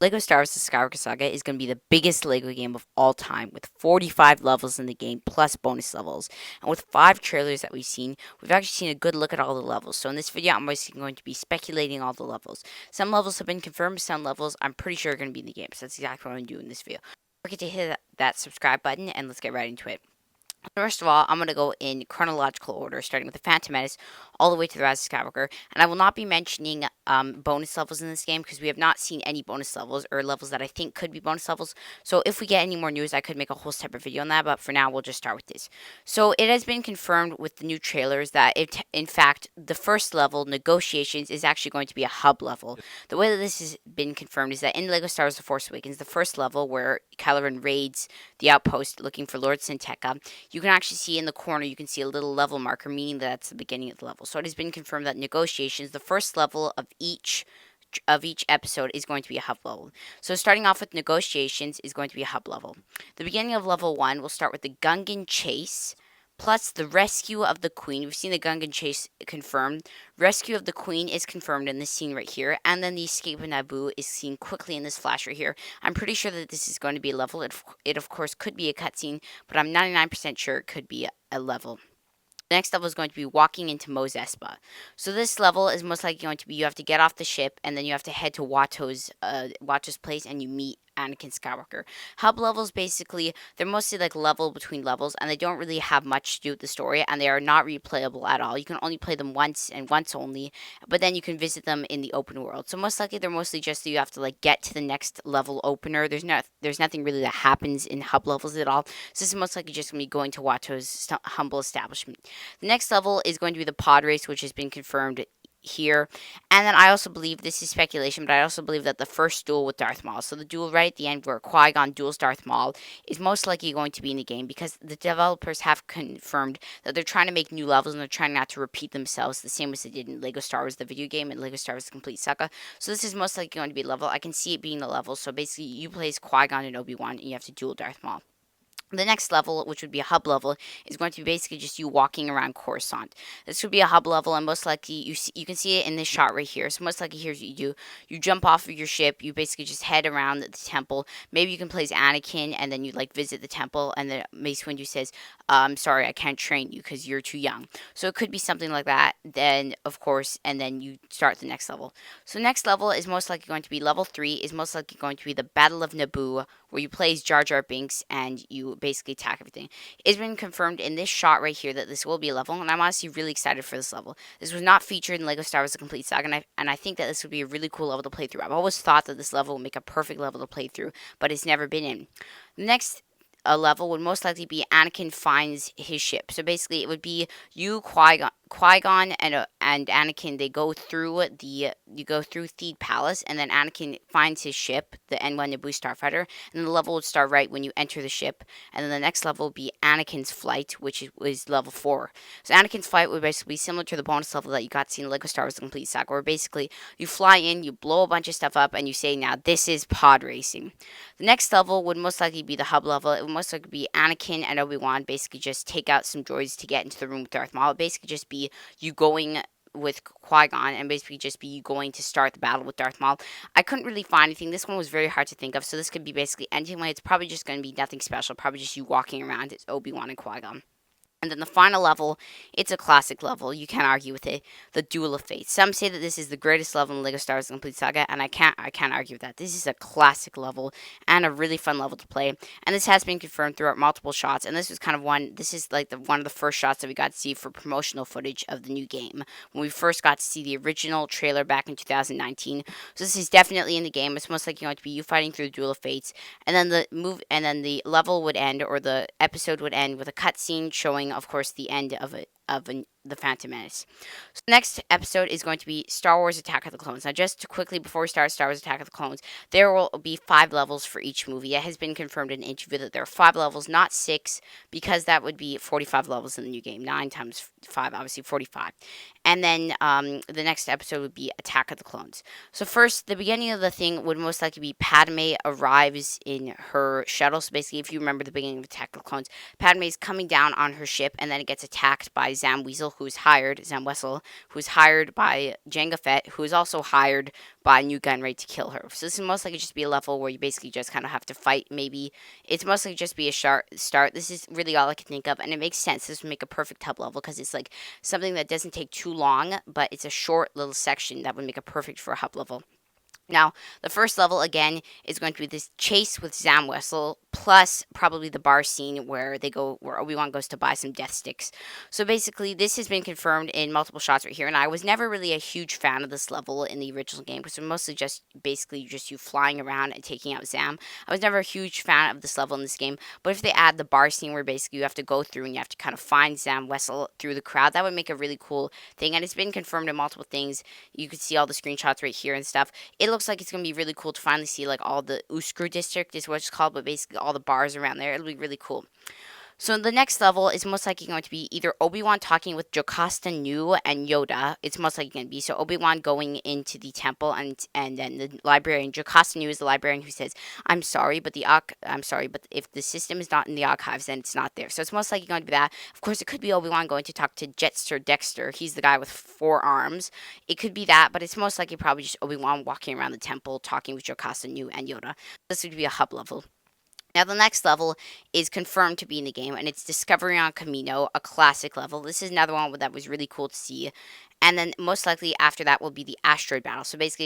Lego Star Wars the Skywalker Saga is going to be the biggest Lego game of all time, with 45 levels in the game plus bonus levels. And with 5 trailers that we've seen, we've actually seen a good look at all the levels. So in this video, I'm basically going to be speculating all the levels. Some levels have been confirmed, some levels I'm pretty sure are going to be in the game. So that's exactly what I'm going to do in this video. Don't forget to hit that subscribe button, and let's get right into it. First of all, I'm going to go in chronological order, starting with the Phantom Menace all the way to the Rise of Skywalker. And I will not be mentioning bonus levels in this game because we have not seen any bonus levels or levels that I think could be bonus levels. So if we get any more news, I could make a whole separate video on that. But for now, we'll just start with this. So it has been confirmed with the new trailers that, in fact, the first level, Negotiations, is actually going to be a hub level. The way that this has been confirmed is that in LEGO Star Wars The Force Awakens, the first level where Kylo Ren raids the outpost looking for Lord Sinteca, you can actually see in the corner, you can see a little level marker, meaning that that's the beginning of the level. So it has been confirmed that Negotiations, the first level of each episode, is going to be a hub level. So starting off with Negotiations is going to be a hub level. The beginning of level 1 will start with the Gungan Chase, plus the rescue of the Queen. We've seen the Gungan Chase confirmed. Rescue of the Queen is confirmed in this scene right here. And then the escape of Naboo is seen quickly in this flash right here. I'm pretty sure that this is going to be a level. It of course, could be a cutscene, but I'm 99% sure it could be a level. The next level is going to be walking into Mos Espa. So this level is most likely going to be you have to get off the ship and then you have to head to Watto's place and you meet Anakin Skywalker. Hub levels, basically, they're mostly like level between levels, and they don't really have much to do with the story, and they are not replayable at all. You can only play them once and once only, but then you can visit them in the open world. So most likely they're mostly just that you have to like get to the next level opener. There's nothing really that happens in hub levels at all. So this is most likely just going to be going to Watto's humble establishment. The next level is going to be the pod race, which has been confirmed here. And then I also believe, this is speculation, but I also believe that the first duel with Darth Maul, so the duel right at the end where Qui-Gon duels Darth Maul, is most likely going to be in the game because the developers have confirmed that they're trying to make new levels and they're trying not to repeat themselves the same as they did in LEGO Star Wars the video game and LEGO Star Wars the complete saga. So this is most likely going to be a level. I can see it being the level. So basically you play as Qui-Gon and Obi-Wan and you have to duel Darth Maul. The next level, which would be a hub level, is going to be basically just you walking around Coruscant. This would be a hub level, and most likely you can see it in this shot right here. So most likely, here's what you do: you jump off of your ship, you basically just head around the temple. Maybe you can play as Anakin, and then you like visit the temple, and then Mace Windu says, "I'm sorry, I can't train you because you're too young." So it could be something like that. Then of course, and then you start the next level. So next level is most likely going to be level 3. Is most likely going to be the Battle of Naboo, where you play as Jar Jar Binks and you basically attack everything. It's been confirmed in this shot right here that this will be a level, and I'm honestly really excited for this level. This was not featured in LEGO Star Wars the Complete Saga, and I think that this would be a really cool level to play through. I've always thought that this level would make a perfect level to play through, but it's never been in. The next level would most likely be Anakin finds his ship. So basically, it would be you, Qui-Gon and Anakin. They go through you go through Theed Palace, and then Anakin finds his ship, the N1 Naboo Starfighter, and the level would start right when you enter the ship. And then the next level would be Anakin's flight, which is level 4. So Anakin's flight would basically be similar to the bonus level that you got to see in LEGO Star Wars the Complete Saga, where basically you fly in, you blow a bunch of stuff up, and you say, now this is pod racing. The next level would most likely be the hub level. It would most likely be Anakin and Obi-Wan basically just take out some droids to get into the room with Darth Maul. It would basically just be you going with Qui-Gon and basically just be you going to start the battle with Darth Maul. I couldn't really find anything. This one was very hard to think of, so this could be basically anything. It's probably just going to be nothing special. Probably just you walking around as Obi-Wan and Qui-Gon. And then the final level, it's a classic level. You can't argue with it. The Duel of Fates. Some say that this is the greatest level in LEGO Star Wars: The Complete Saga, and I can't argue with that. This is a classic level and a really fun level to play. And this has been confirmed throughout multiple shots. And this was kind of one. This is like one of the first shots that we got to see for promotional footage of the new game when we first got to see the original trailer back in 2019. So this is definitely in the game. It's most likely going to be you fighting through the Duel of Fates, and then the level would end, or the episode would end with a cutscene showing, of course, the end of the Phantom Menace. So the next episode is going to be Star Wars Attack of the Clones. Now, just quickly before we start Star Wars Attack of the Clones, there will be 5 levels for each movie. It has been confirmed in an interview that there are 5 levels, not 6, because that would be 45 levels in the new game. 9 times 5, obviously 45. And then the next episode would be Attack of the Clones. So first, the beginning of the thing would most likely be Padme arrives in her shuttle. So basically, if you remember the beginning of Attack of the Clones, Padme is coming down on her ship, and then it gets attacked by Zam Weasel, Zam Wessel, who's hired by Jango Fett, who's also hired by New Gunray to kill her. So this is most likely just be a level where you basically just kind of have to fight. Maybe it's mostly just be a start. This is really all I can think of, and it makes sense. This would make a perfect hub level because it's like something that doesn't take too long, but it's a short little section that would make it perfect for a hub level. Now, the first level, again, is going to be this chase with Zam Wessel, plus probably the bar scene where Obi-Wan goes to buy some death sticks. So basically, this has been confirmed in multiple shots right here, and I was never really a huge fan of this level in the original game, because it was mostly just basically just you flying around and taking out Zam. I was never a huge fan of this level in this game, but if they add the bar scene where basically you have to go through and you have to kind of find Zam Wessel through the crowd, that would make a really cool thing, and it's been confirmed in multiple things. You could see all the screenshots right here and stuff. It looks like it's going to be really cool to finally see like all the Uskru district is what it's called, but basically all the bars around there. It'll be really cool. So the next level is most likely going to be either Obi-Wan talking with Jocasta Nu and Yoda. It's most likely going to be so Obi-Wan going into the temple and then the librarian. Jocasta Nu is the librarian who says, "I'm sorry, but if the system is not in the archives, then it's not there." So it's most likely going to be that. Of course, it could be Obi-Wan going to talk to Jetster Dexter. He's the guy with 4 arms. It could be that, but it's most likely probably just Obi-Wan walking around the temple talking with Jocasta Nu and Yoda. This would be a hub level. Now, the next level is confirmed to be in the game, and it's Discovery on Camino, a classic level. This is another one that was really cool to see. And then, most likely, after that will be the asteroid battle. So, basically,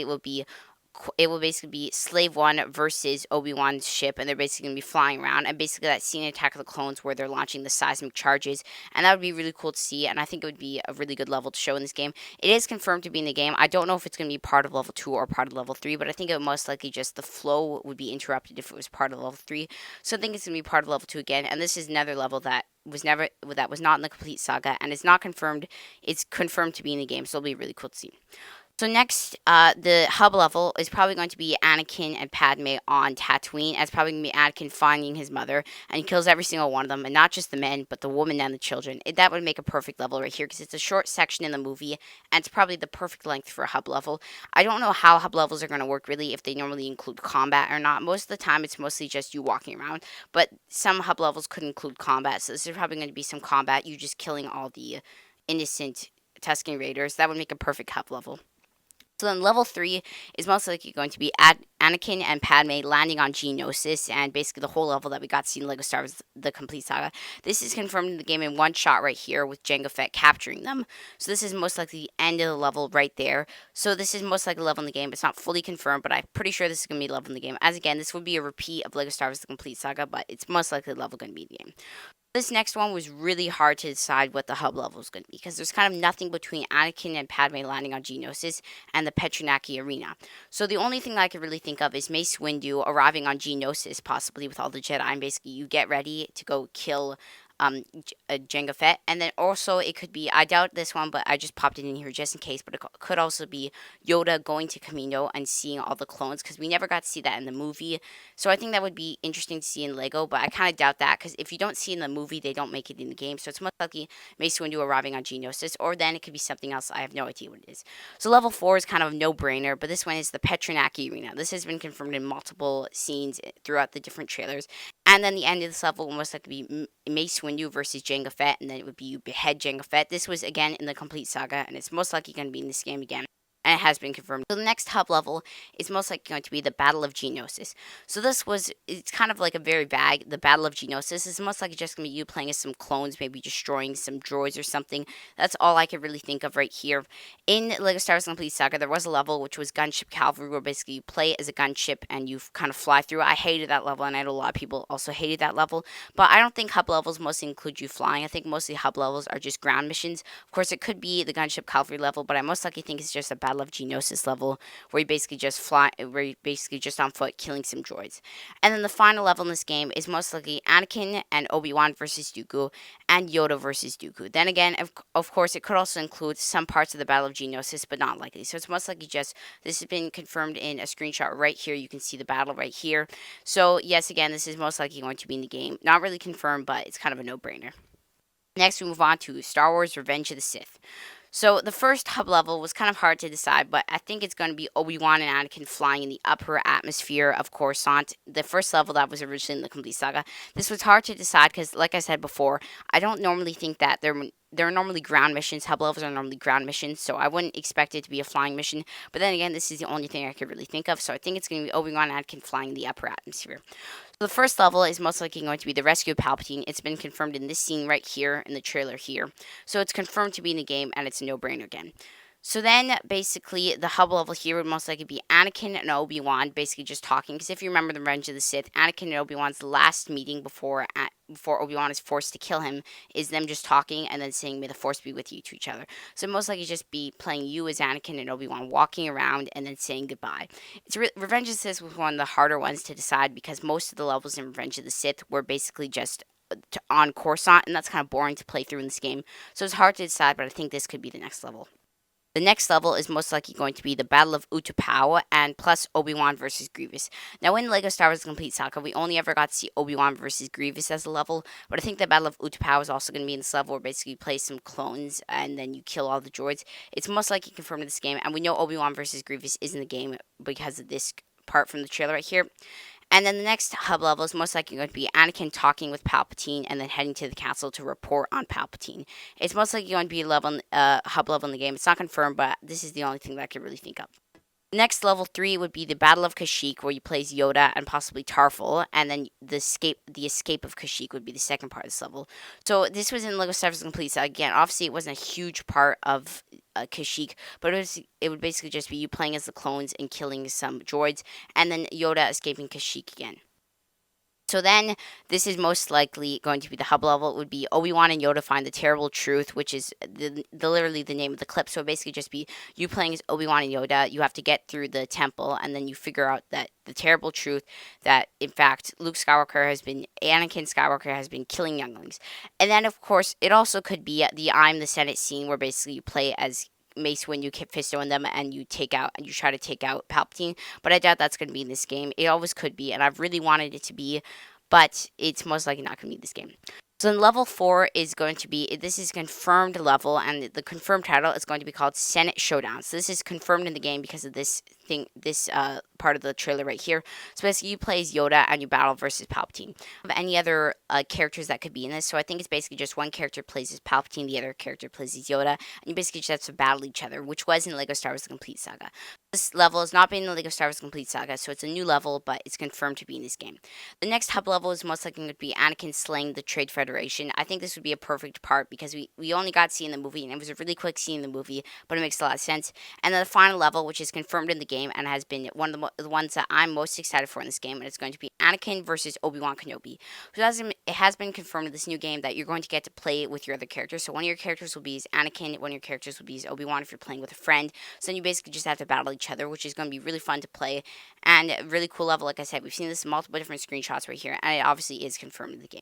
it will basically be Slave One versus Obi-Wan's ship, and they're basically going to be flying around. And basically, that scene in Attack of the Clones where they're launching the seismic charges, and that would be really cool to see. And I think it would be a really good level to show in this game. It is confirmed to be in the game. I don't know if it's going to be part of level 2 or part of level 3, but I think it would most likely just the flow would be interrupted if it was part of level 3. So I think it's going to be part of level 2 again. And this is another level that was not in the complete saga, and it's not confirmed. It's confirmed to be in the game, so it'll be really cool to see. So next, the hub level is probably going to be Anakin and Padme on Tatooine. It's probably going to be Anakin finding his mother, and he kills every single one of them, and not just the men, but the woman and the children. That would make a perfect level right here, because it's a short section in the movie, and it's probably the perfect length for a hub level. I don't know how hub levels are going to work, really, if they normally include combat or not. Most of the time, it's mostly just you walking around, but some hub levels could include combat, so this is probably going to be some combat, you just killing all the innocent Tusken Raiders. That would make a perfect hub level. So then level 3 is most likely going to be Anakin and Padme landing on Geonosis, and basically the whole level that we got to see in LEGO Star Wars the complete saga. This is confirmed in the game in one shot right here with Jango Fett capturing them. So this is most likely the end of the level right there. So this is most likely a level in the game. It's not fully confirmed, but I'm pretty sure this is going to be a level in the game. As again, this would be a repeat of LEGO Star Wars the complete saga, but it's most likely a level going to be in the game. This next one was really hard to decide what the hub level was going to be, because there's kind of nothing between Anakin and Padme landing on Geonosis and the Petronaki Arena. So the only thing that I could really think of is Mace Windu arriving on Geonosis, possibly with all the Jedi, and basically you get ready to go kill Jango Fett. And then also it could be, I doubt this one, but I just popped it in here just in case, but it could also be Yoda going to Camino and seeing all the clones, because we never got to see that in the movie. So I think that would be interesting to see in LEGO, but I kind of doubt that, because if you don't see it in the movie, they don't make it in the game. So it's most likely Mace Windu arriving on Geonosis, or then it could be something else. I have no idea what it is. So level 4 is kind of a no-brainer, but this one is the Petronaki Arena. This has been confirmed in multiple scenes throughout the different trailers. And then the end of this level will most likely be Mace Windu versus Jango Fett, and then it would be you behead Jango Fett. This was again in the complete saga, and it's most likely going to be in this game again. And it has been confirmed. So the next hub level is most likely going to be the Battle of Geonosis. So it's kind of like a very vague, the Battle of Geonosis is most likely just going to be you playing as some clones, maybe destroying some droids or something. That's all I could really think of right here. In LEGO Star Wars Complete Saga, there was a level which was Gunship Cavalry, where basically you play as a gunship and you kind of fly through. I hated that level, and I know a lot of people also hated that level. But I don't think hub levels mostly include you flying. I think mostly hub levels are just ground missions. Of course, it could be the Gunship Cavalry level, but I most likely think it's just a Battle of Geonosis level where you basically just fly, where you basically just on foot killing some droids. And then the final level in this game is most likely Anakin and Obi-Wan versus Dooku, and Yoda versus Dooku. Then again, of course, it could also include some parts of the Battle of Geonosis, but not likely. So it's most likely just, this has been confirmed in a screenshot right here. You can see the battle right here. So yes, again, this is most likely going to be in the game. Not really confirmed, but it's kind of a no-brainer. Next, we move on to Star Wars Revenge of the Sith. So the first hub level was kind of hard to decide, but I think it's going to be Obi-Wan and Anakin flying in the upper atmosphere of Coruscant, the first level that was originally in the complete saga. This was hard to decide because, like I said before, I don't normally think that they're normally ground missions. Hub levels are normally ground missions, so I wouldn't expect it to be a flying mission. But then again, this is the only thing I could really think of, so I think it's going to be Obi-Wan and Anakin flying in the upper atmosphere. So the first level is most likely going to be the rescue of Palpatine. It's been confirmed in this scene right here, in the trailer here. So it's confirmed to be in the game, and it's a no-brainer again. So then, basically, the hub level here would most likely be Anakin and Obi-Wan, basically just talking. Because if you remember the Revenge of the Sith, Anakin and Obi-Wan's last meeting before Obi-Wan is forced to kill him is them just talking and then saying, "May the Force be with you" to each other. So most likely just be playing you as Anakin and Obi-Wan walking around and then saying goodbye. Revenge of the Sith was one of the harder ones to decide because most of the levels in Revenge of the Sith were basically just on Coruscant, and that's kind of boring to play through in this game. So it's hard to decide, but I think this could be the next level. The next level is most likely going to be the Battle of Utapau and plus Obi-Wan versus Grievous. Now, in LEGO Star Wars The Complete Saga, we only ever got to see Obi-Wan versus Grievous as a level, but I think the Battle of Utapau is also going to be in this level where basically you play some clones and then you kill all the droids. It's most likely confirmed in this game, and we know Obi-Wan versus Grievous is in the game because of this part from the trailer right here. And then the next hub level is most likely going to be Anakin talking with Palpatine and then heading to the castle to report on Palpatine. It's most likely going to be a hub level in the game. It's not confirmed, but this is the only thing that I could really think of. Next, level 3 would be the Battle of Kashyyyk, where you play as Yoda and possibly Tarful, and then the escape of Kashyyyk would be the second part of this level. So this was in LEGO Star Wars Complete. So again, obviously it wasn't a huge part of Kashyyyk, but it would basically just be you playing as the clones and killing some droids, and then Yoda escaping Kashyyyk again. So then, this is most likely going to be the hub level. It would be Obi-Wan and Yoda find the terrible truth, which is literally the name of the clip. So it basically just be you playing as Obi-Wan and Yoda. You have to get through the temple, and then you figure out that the terrible truth that, in fact, Anakin Skywalker has been killing younglings. And then, of course, it also could be the I'm the Senate scene, where basically you play as Mace when you Fisto in them and you try to take out Palpatine, but I doubt that's going to be in this game. It always could be, and I've really wanted it to be, but it's most likely not going to be this game. So then level 4 is going to be, this is confirmed level, and the confirmed title is going to be called Senate Showdown. So this is confirmed in the game because of this part of the trailer right here. So basically you play as Yoda and you battle versus Palpatine. Of any other characters that could be in this, so I think it's basically just one character plays as Palpatine, the other character plays as Yoda, and you basically just have to battle each other, which was in LEGO Star Wars The Complete Saga. This level has not been in the LEGO Star Wars Complete Saga, so it's a new level, but it's confirmed to be in this game. The next hub level is most likely going to be Anakin slaying the Trade Federation. I think this would be a perfect part because we only got to see in the movie, and it was a really quick scene in the movie, but it makes a lot of sense. And then the final level, which is confirmed in the game and has been one of the ones that I'm most excited for in this game, and it's going to be Anakin versus Obi-Wan Kenobi. So it has been confirmed in this new game that you're going to get to play with your other characters. So one of your characters will be as Anakin, one of your characters will be as Obi-Wan if you're playing with a friend. So then you basically just have to battle each other, which is going to be really fun to play and a really cool level. Like I said, we've seen this in multiple different screenshots right here, and it obviously is confirmed in the game.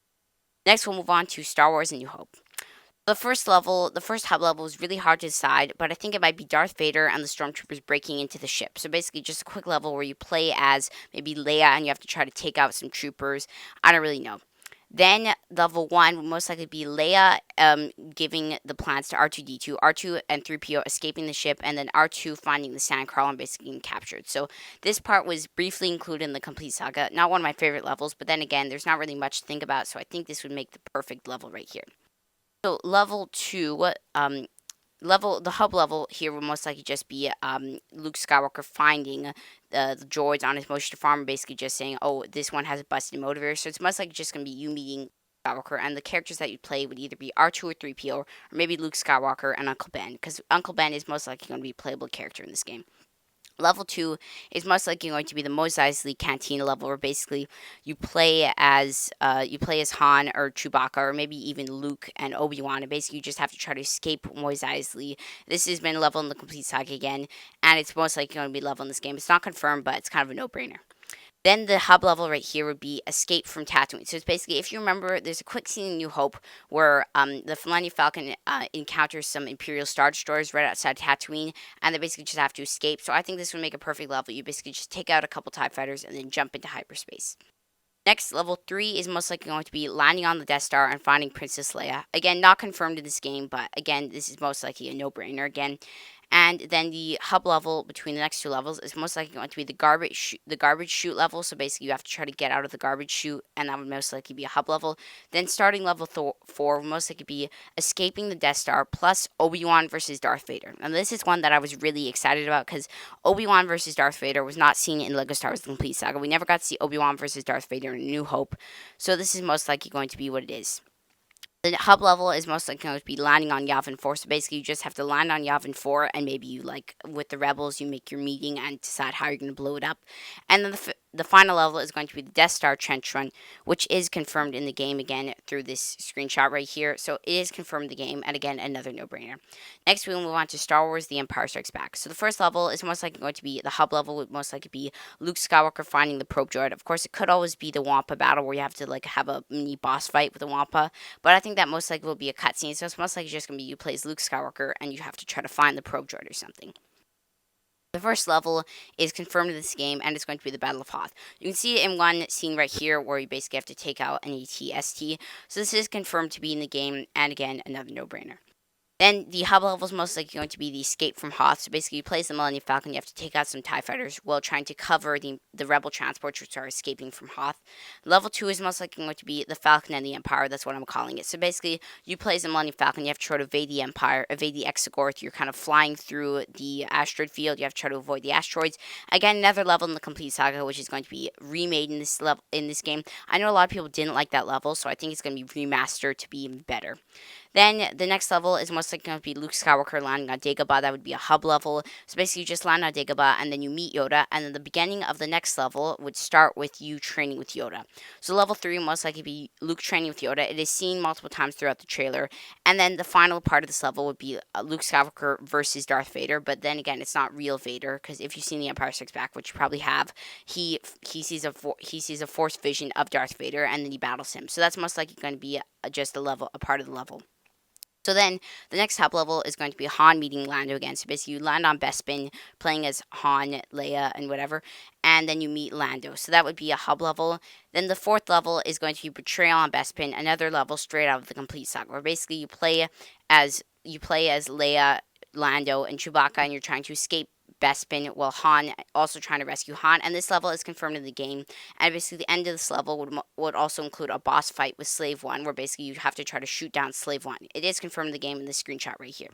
Next, we'll move on to Star Wars A New Hope. The first hub level is really hard to decide, but I think it might be Darth Vader and the Stormtroopers breaking into the ship. So basically just a quick level where you play as maybe Leia and you have to try to take out some troopers. I don't really know. Then level 1 will most likely be Leia giving the plans to R2-D2, R2 and 3PO escaping the ship, and then R2 finding the Sandcrawler and basically getting captured. So this part was briefly included in the Complete Saga. Not one of my favorite levels, but then again, there's not really much to think about, so I think this would make the perfect level right here. So level 2, the hub level here will most likely just be Luke Skywalker finding the droids on his motion farm, basically just saying, oh, this one has a busted motivator. So it's most likely just going to be you meeting Skywalker, and the characters that you play would either be R2 or 3PO, or maybe Luke Skywalker and Uncle Ben, because Uncle Ben is most likely going to be a playable character in this game. Level 2 is most likely going to be the Mos Eisley Cantina level, where basically you play as Han or Chewbacca, or maybe even Luke and Obi-Wan, and basically you just have to try to escape Mos Eisley. This has been level in the Complete Saga again, and it's most likely going to be level in this game. It's not confirmed, but it's kind of a no-brainer. Then the hub level right here would be Escape from Tatooine. So it's basically, if you remember, there's a quick scene in New Hope where the Millennium Falcon encounters some Imperial Star Destroyers right outside Tatooine, and they basically just have to escape. So I think this would make a perfect level. You basically just take out a couple TIE fighters and then jump into hyperspace. Next, level 3 is most likely going to be landing on the Death Star and finding Princess Leia. Again, not confirmed in this game, but again, this is most likely a no-brainer again. And then the hub level between the next two levels is most likely going to be the garbage chute level. So basically, you have to try to get out of the garbage chute, and that would most likely be a hub level. Then starting level 4 would most likely be escaping the Death Star plus Obi-Wan versus Darth Vader. And this is one that I was really excited about because Obi-Wan versus Darth Vader was not seen in LEGO Star Wars: The Complete Saga. We never got to see Obi-Wan versus Darth Vader in A New Hope, so this is most likely going to be what it is. The hub level is most likely going to be landing on Yavin 4. So basically, you just have to land on Yavin 4, and maybe you, like, with the rebels, you make your meeting and decide how you're going to blow it up. And then the final level is going to be the Death Star Trench Run, which is confirmed in the game again through this screenshot right here. So it is confirmed in the game, and again, another no-brainer. Next, we will move on to Star Wars The Empire Strikes Back. So the first level is most likely going to be the hub level, would most likely be Luke Skywalker finding the probe droid. Of course, it could always be the Wampa battle where you have to, like, have a mini boss fight with the Wampa, but I think that most likely will be a cutscene, so it's most likely just going to be you play as Luke Skywalker and you have to try to find the probe droid or something. The first level is confirmed in this game, and it's going to be the Battle of Hoth. You can see it in one scene right here where you basically have to take out an AT-ST. So this is confirmed to be in the game, and again, another no-brainer. Then the hub level is most likely going to be the escape from Hoth. So basically, you play as the Millennium Falcon. You have to take out some TIE fighters while trying to cover the rebel transports which are escaping from Hoth. Level 2 is most likely going to be the Falcon and the Empire. That's what I'm calling it. So basically, you play as the Millennium Falcon. You have to try to evade the Empire, evade the Exegorth. You're kind of flying through the asteroid field. You have to try to avoid the asteroids. Again, another level in the Complete Saga, which is going to be remade in this level in this game. I know a lot of people didn't like that level, so I think it's going to be remastered to be even better. Then the next level is most likely going to be Luke Skywalker landing on Dagobah. That would be a hub level. So basically, you just land on Dagobah, and then you meet Yoda. And then the beginning of the next level would start with you training with Yoda. So level 3 will most likely be Luke training with Yoda. It is seen multiple times throughout the trailer. And then the final part of this level would be Luke Skywalker versus Darth Vader. But then again, it's not real Vader, because if you've seen The Empire Strikes Back, which you probably have, he sees a Force vision of Darth Vader, and then he battles him. So that's most likely going to be just a part of the level. So then, the next hub level is going to be Han meeting Lando again. So basically, you land on Bespin, playing as Han, Leia, and whatever, and then you meet Lando. So that would be a hub level. Then the fourth level is going to be Betrayal on Bespin, another level straight out of the Complete Saga, where basically you play as Leia, Lando, and Chewbacca, and you're trying to escape Bespin while Han also trying to rescue Han. And this level is confirmed in the game. And basically, the end of this level would also include a boss fight with Slave One, where basically you have to try to shoot down Slave One. It is confirmed in the game in this screenshot right here.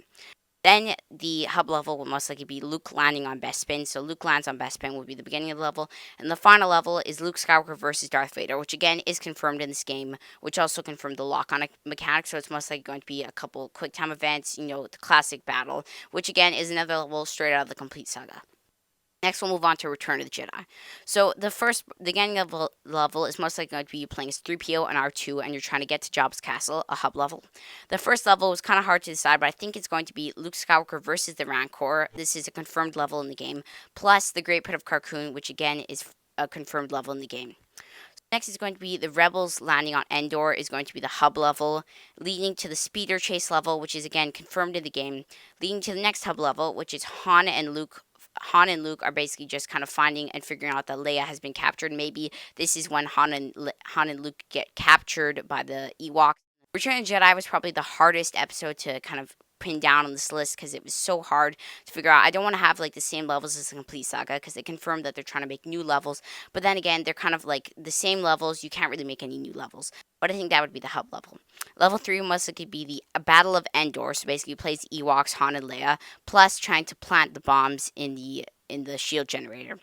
Then the hub level will most likely be Luke landing on Bespin. So Luke lands on Bespin will be the beginning of the level. And the final level is Luke Skywalker versus Darth Vader, which again is confirmed in this game, which also confirmed the lock-on mechanic. So it's most likely going to be a couple quick time events, the classic battle, which again is another level straight out of the Complete Saga. Next, we'll move on to Return of the Jedi. So the beginning of the level is most likely going to be you playing as 3PO and R2, and you're trying to get to Jabba's castle, a hub level. The first level was kind of hard to decide, but I think it's going to be Luke Skywalker versus the Rancor. This is a confirmed level in the game, plus the Great Pit of Carkoon, which again is a confirmed level in the game. Next is going to be the Rebels landing on Endor is going to be the hub level, leading to the speeder chase level, which is again confirmed in the game, leading to the next hub level, which is Han and Luke are basically just kind of finding and figuring out that Leia has been captured. Maybe this is when Han and Luke get captured by the Ewoks. Return of the Jedi was probably the hardest episode to kind of pin down on this list because it was so hard to figure out. I don't want to have like the same levels as the Complete Saga because they confirmed that they're trying to make new levels, but then again, they're kind of like the same levels. You can't really make any new levels. But I think that would be the hub level. Level 3 must likely be the Battle of Endor. So basically, you play as Ewoks, Han, and Leia, plus trying to plant the bombs in the shield generator.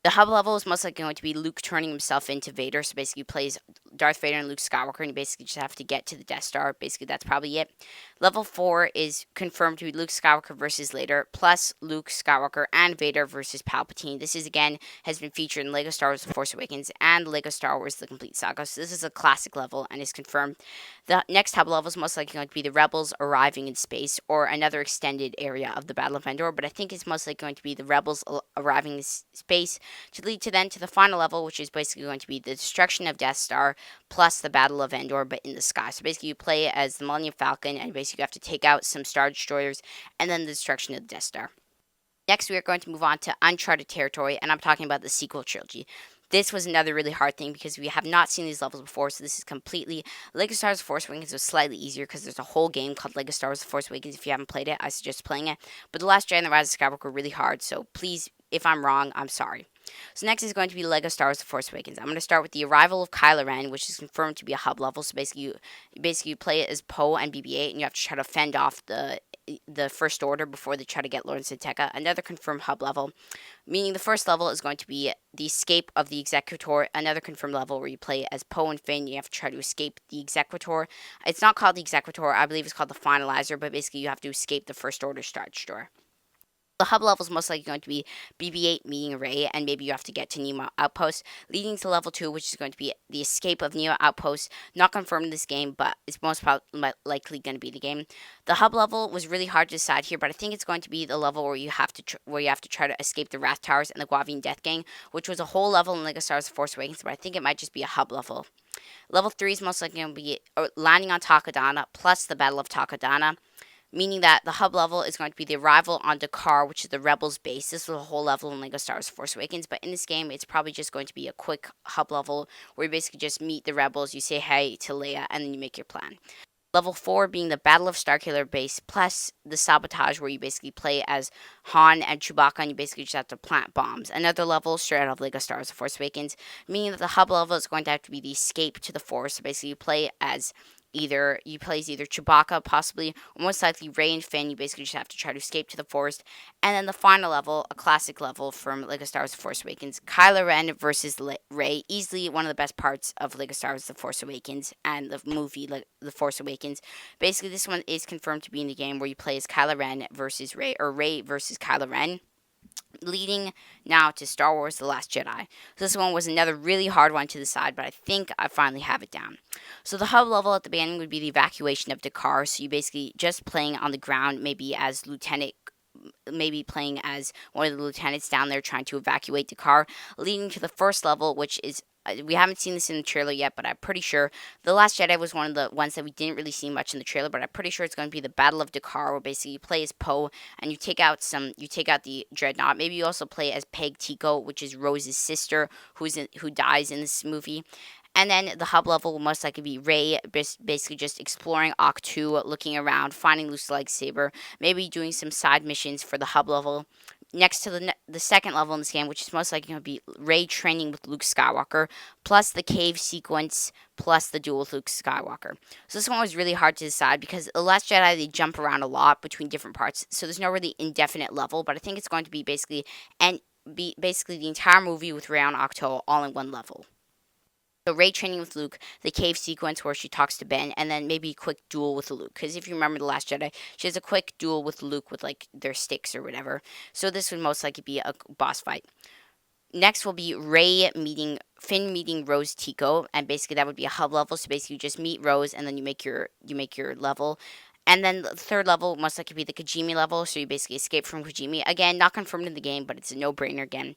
The hub level is most likely going to be Luke turning himself into Vader. So basically, you play as Darth Vader and Luke Skywalker, and you basically just have to get to the Death Star. Basically, that's probably it. Level 4 is confirmed to be Luke Skywalker versus Vader, plus Luke Skywalker and Vader versus Palpatine. This is, again, has been featured in LEGO Star Wars The Force Awakens and LEGO Star Wars The Complete Saga. So this is a classic level and is confirmed. The next hub level is most likely going to be the Rebels arriving in space or another extended area of the Battle of Endor, but I think it's mostly going to be the Rebels arriving in space to lead to the final level, which is basically going to be the destruction of Death Star plus the Battle of Endor, but in the sky. So basically, you play as the Millennium Falcon, and basically you have to take out some Star Destroyers, and then the destruction of the Death Star. Next, we are going to move on to uncharted territory, and I'm talking about the sequel trilogy. This was another really hard thing because we have not seen these levels before, so this is completely. Lego Star Wars The Force Awakens was slightly easier because there's a whole game called Lego Star Wars The Force Awakens. If you haven't played it, I suggest playing it. But The Last Jedi and The Rise of Skywalker were really hard, so please, if I'm wrong, I'm sorry. So next is going to be Lego Star Wars The Force Awakens. I'm going to start with the arrival of Kylo Ren, which is confirmed to be a hub level. So basically you play it as Poe and BB-8, and you have to try to fend off the First Order before they try to get Lord Santeca. Another confirmed hub level, meaning the first level is going to be the escape of the Executor, another confirmed level where you play as Poe and Finn. You have to try to escape the Executor. It's not called the Executor, I believe it's called the Finalizer, but basically you have to escape the First Order Star Destroyer. The hub level is most likely going to be BB-8 meeting Rey, and maybe you have to get to Nemo Outpost, leading to level 2, which is going to be the escape of Nemo Outpost. Not confirmed in this game, but it's most likely going to be the game. The hub level was really hard to decide here, but I think it's going to be the level where you have to try to escape the Wrath Towers and the Guavian Death Gang, which was a whole level in Lego Star Wars: The Force Awakens, but I think it might just be a hub level. Level 3 is most likely going to be landing on Takodana plus the Battle of Takodana, meaning that the hub level is going to be the arrival on Dakar, which is the Rebels base. This is a whole level in Lego Star Wars: Force Awakens, but in this game, it's probably just going to be a quick hub level where you basically just meet the Rebels, you say hey to Leia, and then you make your plan. Level 4 being the Battle of Starkiller Base plus the Sabotage, where you basically play as Han and Chewbacca, and you basically just have to plant bombs. Another level straight out of Lego Star Wars: The Force Awakens, meaning that the hub level is going to have to be the escape to the Force. So basically, you play as either Chewbacca, possibly, or most likely Rey and Finn. You basically just have to try to escape to the Force. And then the final level, a classic level from Lego Star Wars: The Force Awakens, Kylo Ren versus Rey. Easily one of the best parts of Lego Star Wars: The Force Awakens and the movie The Force Awakens. Basically, this one is confirmed to be in the game where you play as Kylo Ren versus Rey, or Rey versus Kylo Ren, leading now to Star Wars The Last Jedi. So this one was another really hard one to decide, but I think I finally have it down. So the hub level at the beginning would be the evacuation of Dakar. So you basically just playing on the ground, maybe as lieutenant, maybe playing as one of the lieutenants down there trying to evacuate Dakar, leading to the first level, which is we haven't seen this in the trailer yet, but I'm pretty sure The Last Jedi was one of the ones that we didn't really see much in the trailer, but I'm pretty sure it's going to be the Battle of Dakar, where basically you play as Poe and you take out the Dreadnought. Maybe you also play as Peg Tico, which is Rose's sister, who dies in this movie. And then the hub level will most likely be Rey, basically just exploring Octu, looking around, finding Luke's lightsaber, maybe doing some side missions for the hub level. Next to the second level in this game, which is most likely going to be Rey training with Luke Skywalker, plus the cave sequence, plus the duel with Luke Skywalker. So this one was really hard to decide because The Last Jedi, they jump around a lot between different parts, so there's no really indefinite level, but I think it's going to be basically the entire movie with Rey on Octo all in one level. So Rey training with Luke, the cave sequence where she talks to Ben, and then maybe a quick duel with Luke. Because if you remember The Last Jedi, she has a quick duel with Luke with like their sticks or whatever. So this would most likely be a boss fight. Next will be Finn meeting Rose Tico, and basically that would be a hub level. So basically you just meet Rose and then you make your level. And then the third level most likely be the Kijimi level, so you basically escape from Kijimi. Again, not confirmed in the game, but it's a no-brainer again,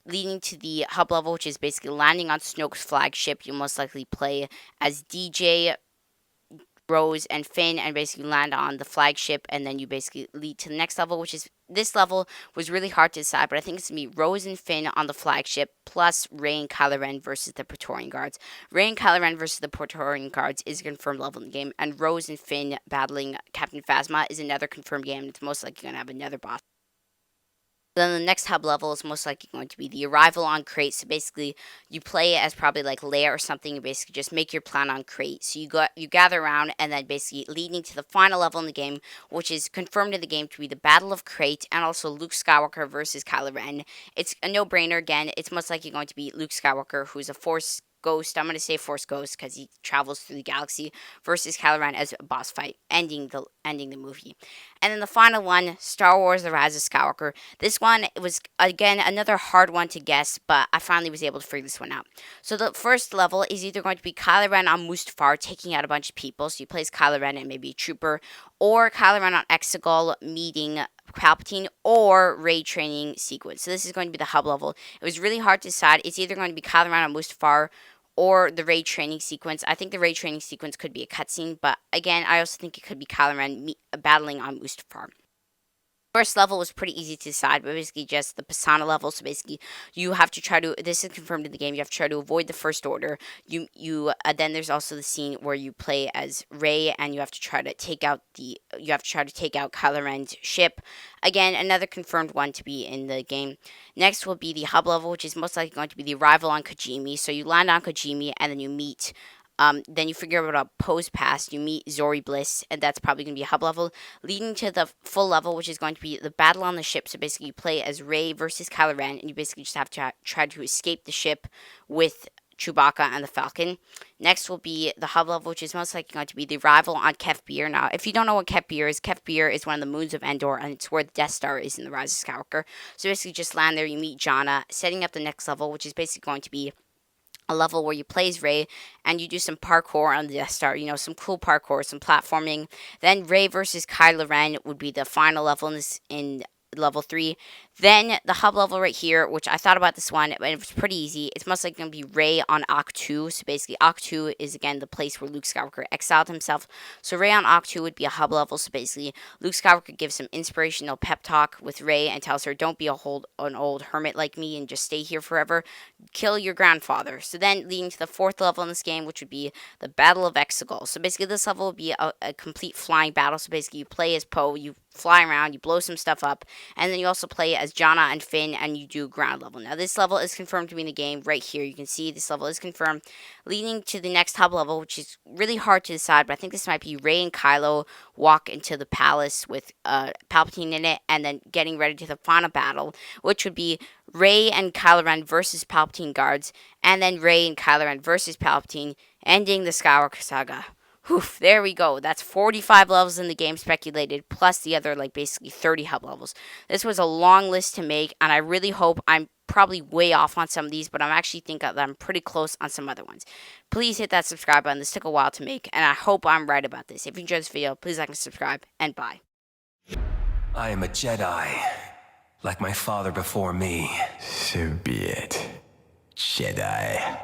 leading to the hub level, which is basically landing on Snoke's flagship. You'll most likely play as DJ, Rose, and Finn, and basically land on the flagship, and then you basically lead to the next level, which is this level was really hard to decide, but I think it's gonna be Rose and Finn on the flagship, plus Rey and Kylo Ren versus the Praetorian Guards. Rey and Kylo Ren versus the Praetorian Guards is a confirmed level in the game, and Rose and Finn battling Captain Phasma is another confirmed game. It's most likely gonna have another boss. Then the next hub level is most likely going to be the arrival on Crate. So basically, you play as probably like Leia or something. You basically just make your plan on Crate. So you gather around, and then basically leading to the final level in the game, which is confirmed in the game to be the Battle of Crate, and also Luke Skywalker versus Kylo Ren. It's a no-brainer again. It's most likely going to be Luke Skywalker, who's a Force Ghost. I'm going to say Force Ghost because he travels through the galaxy, versus Kylo Ren as a boss fight, ending the movie. And then the final one, Star Wars The Rise of Skywalker. This one was, again, another hard one to guess, but I finally was able to figure this one out. So the first level is either going to be Kylo Ren on Mustafar taking out a bunch of people, so you play as Kylo Ren and maybe a trooper, or Kylo Ren on Exegol meeting Palpatine, or Rey training sequence. So this is going to be the hub level. It was really hard to decide. It's either going to be Kylo Ren on Mustafar or the Rey training sequence. I think the Rey training sequence could be a cutscene, but again, I also think it could be Kylo Ren battling on Mustafar. First level was pretty easy to decide, but basically just the Pisana level. So basically, you have to try to. This is confirmed in the game. You have to try to avoid the first order. Then there's also the scene where you play as Rey, and you have to try to take out Kylo Ren's ship. Again, another confirmed one to be in the game. Next will be the hub level, which is most likely going to be the arrival on Kajimi. So you land on Kajimi, and then you meet. Then you figure out a pose pass, you meet Zori Bliss, and that's probably going to be a hub level, leading to the full level, which is going to be the battle on the ship. So basically, you play as Rey versus Kylo Ren, and you basically just have to try to escape the ship with Chewbacca and the Falcon. Next will be the hub level, which is most likely going to be the arrival on Kef Bir. Now, if you don't know what Kef Bir is one of the moons of Endor, and it's where the Death Star is in the Rise of Skywalker. So basically, just land there, you meet Janna, setting up the next level, which is basically going to be a level where you play as Rey and you do some parkour on the Death Star, some cool parkour, some platforming. Then Rey versus Kylo Ren would be the final level in level 3. Then the hub level right here, which I thought about this one, but it was pretty easy. It's most likely going to be Rey on Ahch-To. So basically, Ahch-To is again the place where Luke Skywalker exiled himself. So Rey on Ahch-To would be a hub level. So basically, Luke Skywalker gives some inspirational pep talk with Rey and tells her, "Don't be an old hermit like me and just stay here forever. Kill your grandfather." So then leading to the 4th level in this game, which would be the Battle of Exegol. So basically, this level would be a complete flying battle. So basically, you play as Poe, you fly around, you blow some stuff up, and then you also play as Janna and Finn, and you do ground level. Now, this level is confirmed to be in the game right here. You can see this level is confirmed, leading to the next hub level, which is really hard to decide, but I think this might be Rey and Kylo walk into the palace with Palpatine in it, and then getting ready to the final battle, which would be Rey and Kylo Ren versus Palpatine guards, and then Rey and Kylo Ren versus Palpatine, ending the Skywalker saga. Whew, there we go. That's 45 levels in the game speculated, plus the other, basically 30 hub levels. This was a long list to make, and I really hope I'm probably way off on some of these, but I actually think that I'm pretty close on some other ones. Please hit that subscribe button. This took a while to make, and I hope I'm right about this. If you enjoyed this video, please like and subscribe, and bye. I am a Jedi, like my father before me. So be it, Jedi.